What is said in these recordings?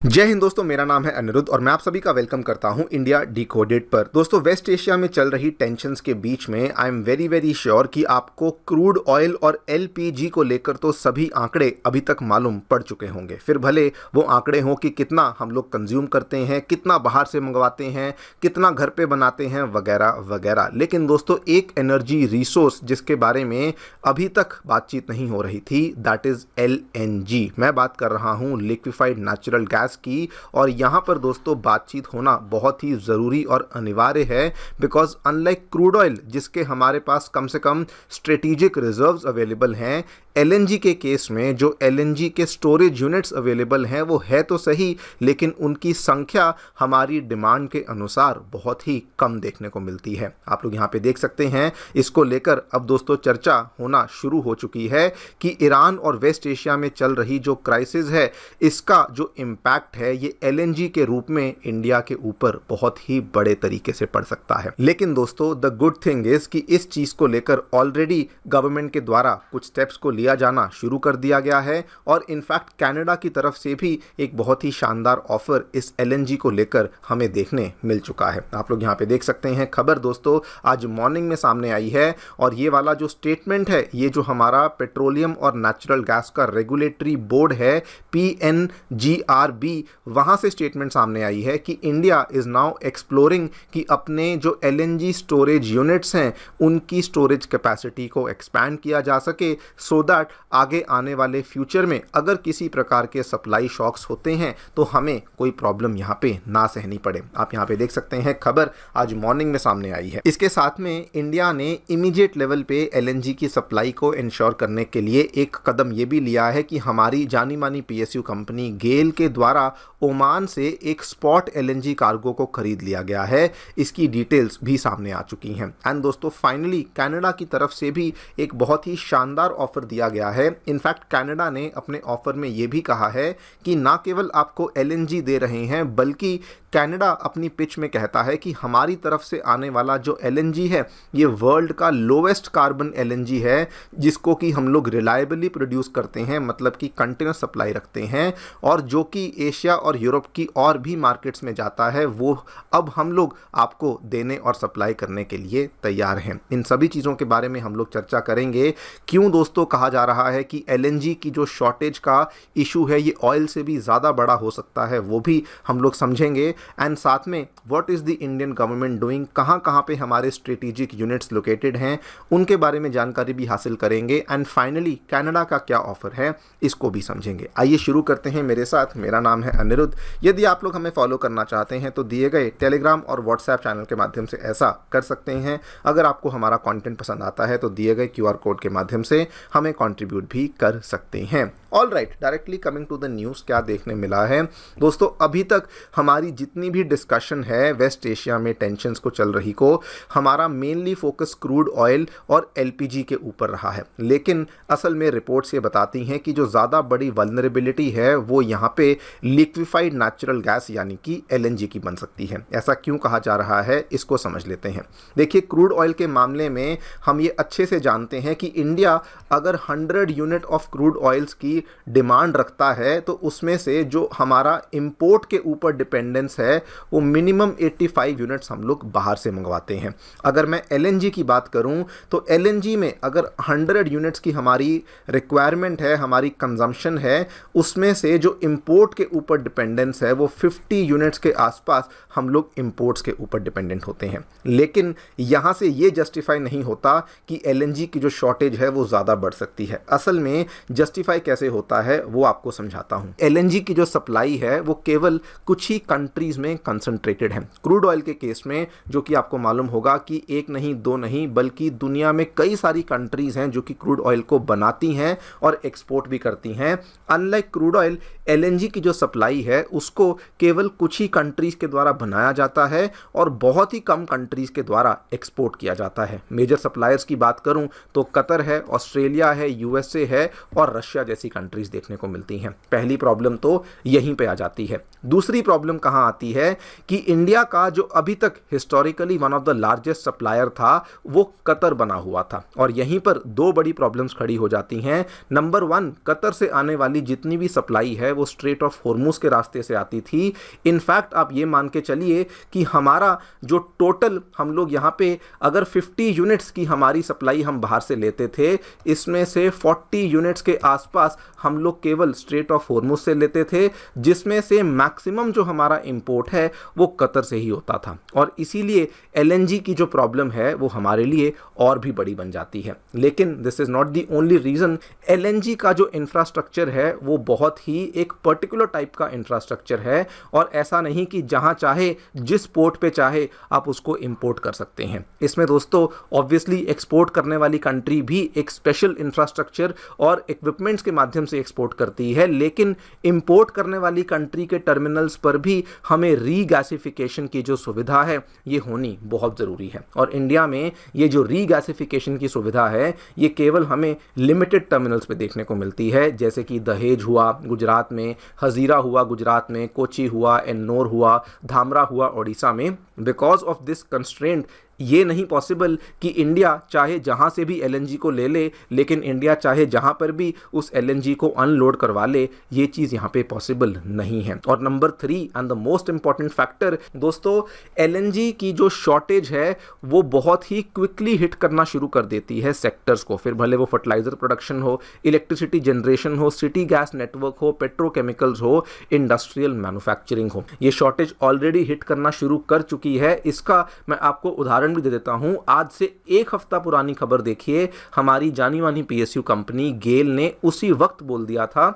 जय हिंद दोस्तों, मेरा नाम है अनिरुद्ध और मैं आप सभी का वेलकम करता हूं इंडिया डिकोडेड पर। दोस्तों, वेस्ट एशिया में चल रही टेंशन्स के बीच में आई एम वेरी श्योर कि आपको क्रूड ऑयल और एलपीजी को लेकर तो सभी आंकड़े अभी तक मालूम पड़ चुके होंगे। फिर भले वो आंकड़े हों कि कितना हम लोग कंज्यूम करते हैं, कितना बाहर से मंगवाते हैं, कितना घर पे बनाते हैं, वगैरह वगैरह। लेकिन दोस्तों, एक एनर्जी रिसोर्स जिसके बारे में अभी तक बातचीत नहीं हो रही थी, दैट इज एलएनजी। मैं बात कर रहा हूँ लिक्विफाइड नेचुरल गैस की। और यहां पर दोस्तों बातचीत होना बहुत ही जरूरी और अनिवार्य है, बिकॉज अनलाइक क्रूड ऑयल जिसके हमारे पास कम से कम स्ट्रेटेजिक रिजर्व्स अवेलेबल हैं, एलएनजी के केस में जो एलएनजी के स्टोरेज यूनिट्स अवेलेबल हैं वो है तो सही, लेकिन उनकी संख्या हमारी डिमांड के अनुसार बहुत ही कम देखने को मिलती है। आप लोग यहाँ पे देख सकते हैं, इसको लेकर अब दोस्तों चर्चा होना शुरू हो चुकी है कि ईरान और वेस्ट एशिया में चल रही जो क्राइसिस है, इसका जो इम्पैक्ट है ये एलएनजी के रूप में इंडिया के ऊपर बहुत ही बड़े तरीके से पड़ सकता है। लेकिन दोस्तों, द गुड थिंग इज कि इस चीज को लेकर ऑलरेडी गवर्नमेंट के द्वारा कुछ स्टेप्स को लिया जाना शुरू कर दिया गया है और इनफैक्ट कनाडा की तरफ से भी एक बहुत ही शानदार ऑफर इस एलएनजी को लेकर हमें देखने मिल चुका है। आप लोग यहाँ पे देख सकते हैं, खबर दोस्तों आज मॉर्निंग में सामने आई है और ये वाला जो स्टेटमेंट है, ये जो हमारा पेट्रोलियम और नेचुरल गैस का रेगुलेटरी बोर्ड है PNGRB, वहां से स्टेटमेंट सामने आई है कि इंडिया इज नाउ एक्सप्लोरिंग कि अपने जो एलएनजी स्टोरेज यूनिट्स हैं उनकी स्टोरेज कैपेसिटी को एक्सपैंड किया जा सके, सो दैट आगे आने वाले फ्यूचर में अगर किसी प्रकार के सप्लाई शॉक्स होते हैं तो हमें कोई प्रॉब्लम यहाँ पे ना सहनी पड़े। आप यहाँ पे देख सकते हैं, खबर आज मॉर्निंग में सामने आई है। इसके साथ में इंडिया ने इमीडिएट लेवल पे एलएनजी की सप्लाई को इंश्योर करने के लिए एक कदम ये भी लिया है कि हमारी जानी मानी पीएसयू कंपनी गेल के द्वारा ओमान से एक स्पॉट एलएनजी कार्गो को खरीद लिया गया है। इसकी डिटेल्स भी सामने आ चुकी हैं। एंड दोस्तों, फाइनली कनाडा की तरफ से भी एक बहुत ही शानदार ऑफर दिया गया है। इनफैक्ट कनाडा ने अपने ऑफर में यह भी कहा है कि ना केवल आपको एलएनजी दे रहे हैं, बल्कि कनाडा अपनी पिच में कहता है कि हमारी तरफ से आने वाला जो एलएनजी है ये वर्ल्ड का लोवेस्ट कार्बन एलएनजी है, जिसको कि हम लोग रिलायबली प्रोड्यूस करते हैं, मतलब कि कंटिन्यूस सप्लाई रखते हैं, और जो कि एशिया और यूरोप की और भी मार्केट्स में जाता है, वो अब हम लोग आपको देने और सप्लाई करने के लिए तैयार हैं। इन सभी चीज़ों के बारे में हम लोग चर्चा करेंगे। क्यों दोस्तों कहा जा रहा है कि एलएनजी की जो शॉर्टेज का इशू है ये ऑयल से भी ज़्यादा बड़ा हो सकता है, वो भी हम लोग समझेंगे। एंड साथ में what is the Indian government doing, कहाँ कहाँ पे हमारे स्ट्रेटेजिक यूनिट्स लोकेटेड हैं, उनके बारे में जानकारी भी हासिल करेंगे। एंड फाइनली कनाडा का क्या ऑफर है, इसको भी समझेंगे। आइए शुरू करते हैं मेरे साथ। मेरा नाम है अनिरुद्ध। यदि आप लोग हमें फॉलो करना चाहते हैं तो दिए गए टेलीग्राम और व्हाट्सएप चैनल के माध्यम से ऐसा कर सकते हैं। अगर आपको हमारा कंटेंट पसंद आता है तो दिए गए QR कोड के माध्यम से हमें कंट्रीब्यूट भी कर सकते हैं। All right, directly coming to the news, क्या देखने मिला है दोस्तों। अभी तक हमारी जितनी भी डिस्कशन है वेस्ट एशिया में टेंशन्स को चल रही को, हमारा मेनली फोकस क्रूड ऑयल और एलपीजी के ऊपर रहा है। लेकिन असल में रिपोर्ट्स ये बताती हैं कि जो ज़्यादा बड़ी वल्नरेबिलिटी है वो यहाँ पे लिक्विफाइड नेचुरल गैस यानी कि एलएनजी की बन सकती है। ऐसा क्यों कहा जा रहा है, इसको समझ लेते हैं। देखिए, क्रूड ऑयल के मामले में हम ये अच्छे से जानते हैं कि इंडिया अगर 100 यूनिट ऑफ क्रूड ऑयल्स की डिमांड रखता है तो उसमें से जो हमारा इंपोर्ट के ऊपर डिपेंडेंस है वो मिनिमम 85 यूनिट्स हम लोग बाहर से मंगवाते हैं। अगर मैं एलएनजी की बात करूं तो एलएनजी में अगर 100 यूनिट्स की हमारी रिक्वायरमेंट है, हमारी कंजम्पशन है, उसमें से जो इंपोर्ट के ऊपर डिपेंडेंस है वो 50 यूनिट्स के आसपास हम लोग इंपोर्ट्स के ऊपर डिपेंडेंट होते हैं। लेकिन यहाँ से ये जस्टिफाई नहीं होता कि एलएनजी की जो शॉर्टेज है वो ज़्यादा बढ़ सकती है। असल में जस्टिफाई कैसे होता है वो आपको समझाता हूँ। एलएनजी की जो सप्लाई है वो केवल कुछ ही कंट्रीज में कंसंट्रेटेड है। क्रूड ऑयल के केस में जो कि आपको मालूम होगा कि एक नहीं दो नहीं बल्कि दुनिया में कई सारी कंट्रीज हैं जो कि क्रूड ऑयल को बनाती हैं और एक्सपोर्ट भी करती हैं। अनलाइक क्रूड ऑयल, एलएनजी की जो सप्लाई है उसको केवल कुछ ही कंट्रीज के द्वारा बनाया जाता है और बहुत ही कम कंट्रीज के द्वारा एक्सपोर्ट किया जाता है। मेजर सप्लायर्स की बात करूं तो कतर है, ऑस्ट्रेलिया है, यूएसए है और रशिया जैसी कंट्रीज देखने को मिलती हैं। पहली प्रॉब्लम तो यहीं पे आ जाती है। दूसरी प्रॉब्लम कहाँ आती है कि इंडिया का जो अभी तक historically one of the largest supplier था वो कतर बना हुआ था, और यहीं पर दो बड़ी प्रॉब्लम्स खड़ी हो जाती हैं। नंबर वन, कतर से आने वाली जितनी भी सप्लाई है वो स्ट्रेट ऑफ हॉर्मुज के रास्ते से आती थी। इनफैक्ट आप ये मान के चलिए कि हमारा जो टोटल हम लोग यहाँ पे अगर 50 यूनिट्स की हमारी सप्लाई हम बाहर से लेते थे, इसमें से 40 यूनिट्स के आसपास हम लोग केवल स्ट्रेट ऑफ हॉर्मुज से लेते थे, जिसमें से मैक्सिमम जो हमारा इंपोर्ट है वो कतर से ही होता था। और इसीलिए एलएनजी की जो प्रॉब्लम है वो हमारे लिए और भी बड़ी बन जाती है। लेकिन this is not the only reason. LNG का जो इंफ्रास्ट्रक्चर है वो बहुत ही एक पर्टिकुलर टाइप का इंफ्रास्ट्रक्चर है, और ऐसा नहीं कि जहां चाहे जिस पोर्ट पे चाहे आप उसको इंपोर्ट कर सकते हैं। इसमें दोस्तों ऑब्वियसली एक्सपोर्ट करने वाली कंट्री भी एक स्पेशल इंफ्रास्ट्रक्चर और इक्विपमेंट्स के माध्यम से एक्सपोर्ट करती है, लेकिन इंपोर्ट करने वाली कंट्री के टर्मिनल्स पर भी हमें रीगैसिफिकेशन की जो सुविधा है ये होनी बहुत ज़रूरी है। और इंडिया में ये जो रीगैसिफिकेशन की सुविधा है ये केवल हमें लिमिटेड टर्मिनल्स पे देखने को मिलती है, जैसे कि दहेज हुआ गुजरात में, हजीरा हुआ गुजरात में, कोची हुआ, एन्नोर हुआ, धामरा हुआ ओडिशा में। बिकॉज ऑफ दिस कंस्ट्रेंट ये नहीं पॉसिबल कि इंडिया चाहे जहां से भी एलएनजी को ले ले, लेकिन इंडिया चाहे जहां पर भी उस एलएनजी को अनलोड करवा ले, ये चीज़ यहाँ पे पॉसिबल नहीं है। और number 3 and the most important factor दोस्तों, एलएनजी की जो शॉर्टेज है वो बहुत ही क्विकली हिट करना शुरू कर देती है सेक्टर्स को, फिर भले वो फर्टिलाइजर प्रोडक्शन हो, इलेक्ट्रिसिटी जनरेशन हो, सिटी गैस नेटवर्क हो, पेट्रोकेमिकल्स हो, इंडस्ट्रियल मैन्युफैक्चरिंग हो। ये शॉर्टेज ऑलरेडी हिट करना शुरू कर चुकी है। इसका मैं आपको उदाहरण भी दे देता हूं। आज से एक हफ्ता पुरानी खबर देखिए, हमारी जानी मानी पीएसयू कंपनी गेल ने उसी वक्त बोल दिया था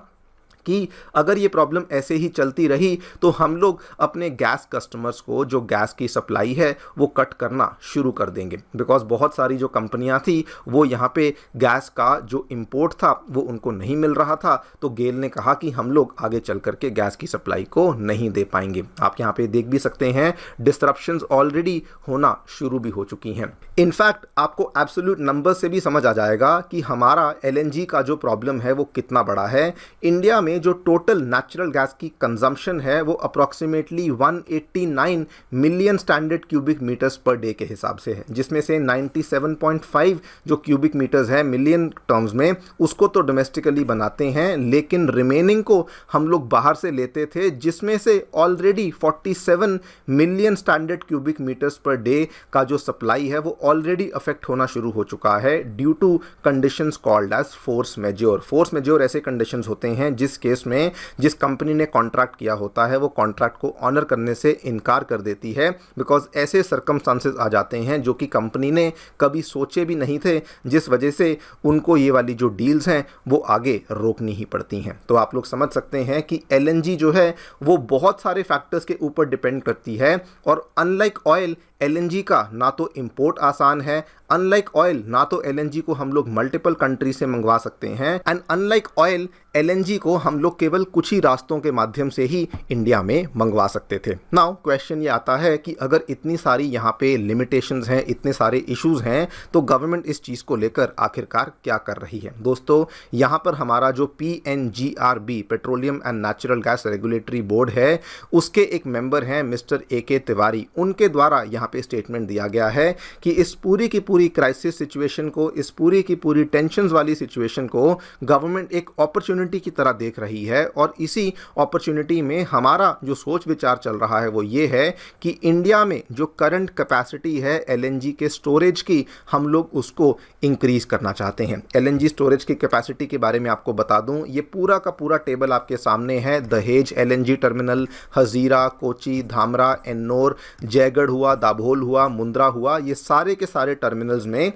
कि अगर ये प्रॉब्लम ऐसे ही चलती रही तो हम लोग अपने गैस कस्टमर्स को जो गैस की सप्लाई है वो कट करना शुरू कर देंगे। बिकॉज बहुत सारी जो कंपनियां थी वो यहाँ पे गैस का जो इंपोर्ट था वो उनको नहीं मिल रहा था, तो गेल ने कहा कि हम लोग आगे चल करके गैस की सप्लाई को नहीं दे पाएंगे। आप यहाँ पे देख भी सकते हैं डिस्ट्रप्शंस ऑलरेडी होना शुरू भी हो चुकी हैं। इनफैक्ट आपको एब्सोल्यूट नंबर से भी समझ आ जाएगा कि हमारा एलएनजी का जो प्रॉब्लम है वो कितना बड़ा है। इंडिया में जो टोटल नेचुरल गैस की कंजम्पशन है वो approximately 189 million standard cubic metres per day के हिसाब से है, जिसमें से 97.5 जो क्यूबिक मीटर्स है मिलियन टर्म्स में उसको तो डोमेस्टिकली बनाते हैं, लेकिन रिमेनिंग को हम लोग बाहर से लेते थे, जिसमें से already 47 million standard cubic metres per day का जो सप्लाई है वो ऑलरेडी अफेक्ट होना शुरू हो चुका है due to conditions called as force majeure. Force majeure ऐसे कंडीशंस होते हैं जिस केस में जिस कंपनी ने कॉन्ट्रैक्ट किया होता है वो कॉन्ट्रैक्ट को ऑनर करने से इनकार कर देती है, बिकॉज ऐसे सर्कमस्टांसेस आ जाते हैं जो कि कंपनी ने कभी सोचे भी नहीं थे, जिस वजह से उनको ये वाली जो डील्स हैं वो आगे रोकनी ही पड़ती हैं। तो आप लोग समझ सकते हैं कि एलएनजी जो है वो बहुत सारे फैक्टर्स के ऊपर डिपेंड करती है, और अनलाइक ऑयल एलएनजी का ना तो इंपोर्ट आसान है, अनलाइक ऑयल ना तो एलएनजी को हम लोग मल्टीपल कंट्री से मंगवा सकते हैं, एंड अनलाइक ऑयल एलएनजी को हम लोग केवल कुछ ही रास्तों के माध्यम से ही इंडिया में मंगवा सकते थे। नाउ क्वेश्चन ये आता है कि अगर इतनी सारी यहाँ पे लिमिटेशंस हैं, इतने सारे इश्यूज हैं, तो गवर्नमेंट इस चीज़ को लेकर आखिरकार क्या कर रही है। दोस्तों यहाँ पर हमारा जो PNGRB petroleum and natural gas regulatory board है उसके एक मेंबर हैं मिस्टर AK तिवारी। उनके द्वारा यहाँ पे स्टेटमेंट दिया गया है कि इस पूरी की पूरी क्राइसिस सिचुएशन को, इस पूरी की पूरी टेंशंस वाली सिचुएशन को गवर्नमेंट एक अपॉर्चुनिटी की तरह देख रही है, और इसी अपॉर्चुनिटी में हमारा जो सोच विचार चल रहा है वो ये है कि इंडिया में जो करंट कैपेसिटी है एलएनजी के स्टोरेज की, हम लोग उसको इंक्रीज करना चाहते हैं। एलएनजी स्टोरेज की कैपेसिटी के बारे में आपको बता दूं, ये पूरा का पूरा टेबल आपके सामने है। दहेज एलएनजी टर्मिनल, हजीरा, कोची, धामरा, एन्नोर, जयगढ़ हुआ, दाभोल हुआ, मुंद्रा हुआ, ये सारे के सारे टर्मिनल्स में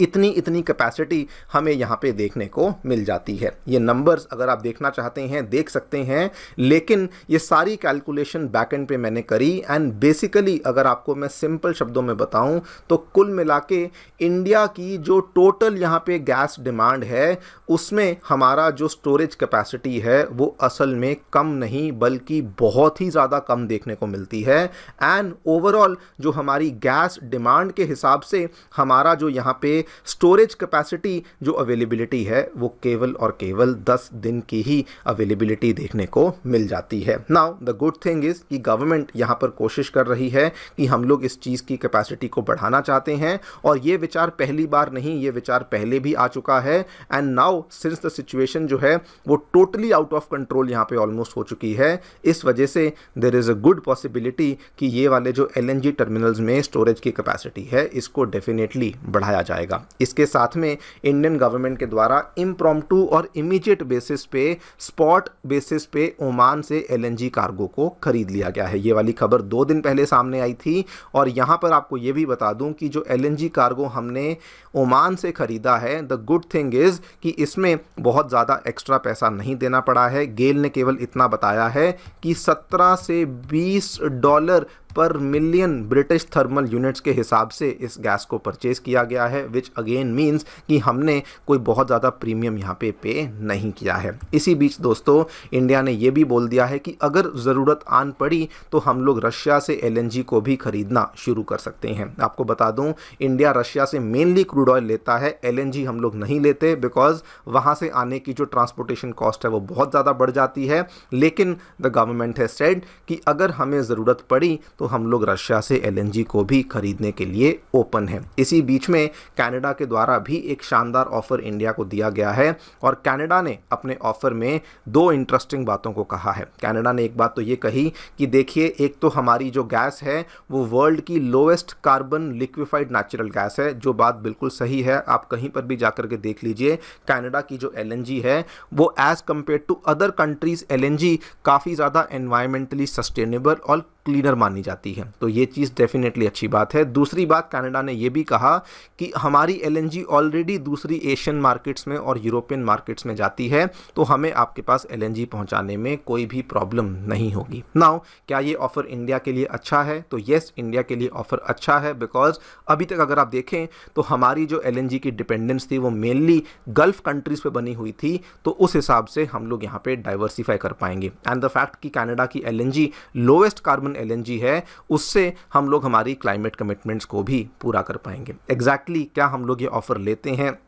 इतनी कैपेसिटी हमें यहाँ पे देखने को मिल जाती है। ये नंबर्स अगर आप देखना चाहते हैं देख सकते हैं, लेकिन ये सारी कैलकुलेशन बैकएंड पे मैंने करी, एंड बेसिकली अगर आपको मैं सिंपल शब्दों में बताऊं तो कुल मिला के इंडिया की जो टोटल यहाँ पे गैस डिमांड है उसमें हमारा जो स्टोरेज कैपेसिटी है वो असल में कम नहीं बल्कि बहुत ही ज़्यादा कम देखने को मिलती है। एंड ओवरऑल जो हमारी गैस डिमांड के हिसाब से हमारा जो यहाँ पे स्टोरेज कैपेसिटी जो अवेलेबिलिटी है वो केवल और केवल 10 दिन की ही अवेलेबिलिटी देखने को मिल जाती है। Now the good thing is कि गवर्नमेंट यहाँ पर कोशिश कर रही है कि हम लोग इस चीज़ की कैपेसिटी को बढ़ाना चाहते हैं, और ये विचार पहली बार नहीं, ये विचार पहले भी आ चुका है। And now since the situation जो है वो टोटली आउट ऑफ कंट्रोल यहाँ पे ऑलमोस्ट हो चुकी है, इस वजह से there is a good possibility कि ये वाले जो LNG टर्मिनल्स में स्टोरेज की कैपेसिटी है इसको डेफिनेटली बढ़ाया जाएगा। इसके साथ में इंडियन गवर्नमेंट के द्वारा इम्प्रॉम्प्टू और इमीडिएट बेसिस पे, स्पॉट बेसिस पे ओमान से LNG कार्गो को खरीद लिया गया है। ये वाली खबर 2 दिन पहले सामने आई थी, और यहाँ पर आपको ये भी बता दूं कि जो LNG कार्गो हमने ओमान से खरीदा है, द गुड थिंग इज़ कि इसमें बहुत ज़्यादा एक्स्ट्रा पैसा नहीं देना पड़ा है। गेल ने केवल इतना बताया है कि 17 से $20 पर मिलियन ब्रिटिश थर्मल यूनिट्स के हिसाब से इस गैस को परचेज किया गया है, विच अगेन मीन्स कि हमने कोई बहुत ज़्यादा प्रीमियम यहाँ पे नहीं किया है। इसी बीच दोस्तों इंडिया ने ये भी बोल दिया है कि अगर ज़रूरत आन पड़ी तो हम लोग रशिया से LNG को भी खरीदना शुरू कर सकते हैं। आपको बता दूं इंडिया रशिया से मेनली क्रूड ऑयल लेता है, LNG हम लोग नहीं लेते, बिकॉज वहाँ से आने की जो ट्रांसपोर्टेशन कॉस्ट है वो बहुत ज़्यादा बढ़ जाती है। लेकिन द गवर्नमेंट है सेड कि अगर हमें ज़रूरत पड़ी तो हम लोग रशिया से LNG को भी खरीदने के लिए ओपन है। इसी बीच में कनाडा के द्वारा भी एक शानदार ऑफर इंडिया को दिया गया है, और कनाडा ने अपने ऑफर में 2 इंटरेस्टिंग बातों को कहा है। कनाडा ने एक बात तो ये कही कि देखिए, एक तो हमारी जो गैस है वो वर्ल्ड की lowest carbon liquefied natural gas है, जो बात बिल्कुल सही है। आप कहीं पर भी जाकर के देख लीजिए, कनाडा की जो LNG है वो as compare to other countries LNG काफ़ी ज़्यादा एनवायरमेंटली सस्टेनेबल और क्लीनर मानी जाती है, तो ये चीज़ डेफिनेटली अच्छी बात है। दूसरी बात, कनाडा ने ये भी कहा कि हमारी LNG ऑलरेडी दूसरी एशियन मार्केट्स में और यूरोपियन मार्केट्स में जाती है, तो हमें आपके पास LNG पहुंचाने में कोई भी प्रॉब्लम नहीं होगी। नाउ क्या ये ऑफ़र इंडिया के लिए अच्छा है? तो येस, इंडिया के लिए ऑफ़र अच्छा है, बिकॉज अभी तक अगर आप देखें तो हमारी जो LNG की डिपेंडेंस थी वो मेनली गल्फ कंट्रीज़ पे बनी हुई थी, तो उस हिसाब से हम लोग यहाँ पे डाइवर्सिफाई कर पाएंगे। एंड द फैक्ट कि कनाडा की LNG लोएस्ट कार्बन LNG है, उससे हम लोग हमारी क्लाइमेट कमिटमेंट्स को भी पूरा कर पाएंगे। एग्जैक्टली क्या हम लोग ये ऑफर लेते हैं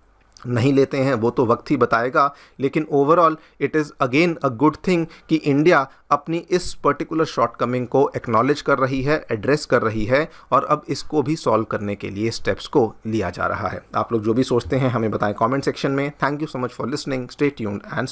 नहीं लेते हैं वो तो वक्त ही बताएगा, लेकिन overall it is again a good thing कि इंडिया अपनी इस पर्टिकुलर शॉर्टकमिंग को एक्नॉलेज कर रही है, एड्रेस कर रही है, और अब इसको भी सॉल्व करने के लिए स्टेप्स को लिया जा रहा है। आप लोग जो भी सोचते हैं हमें बताएं कमेंट सेक्शन में। Thank you so much for listening, stay tuned and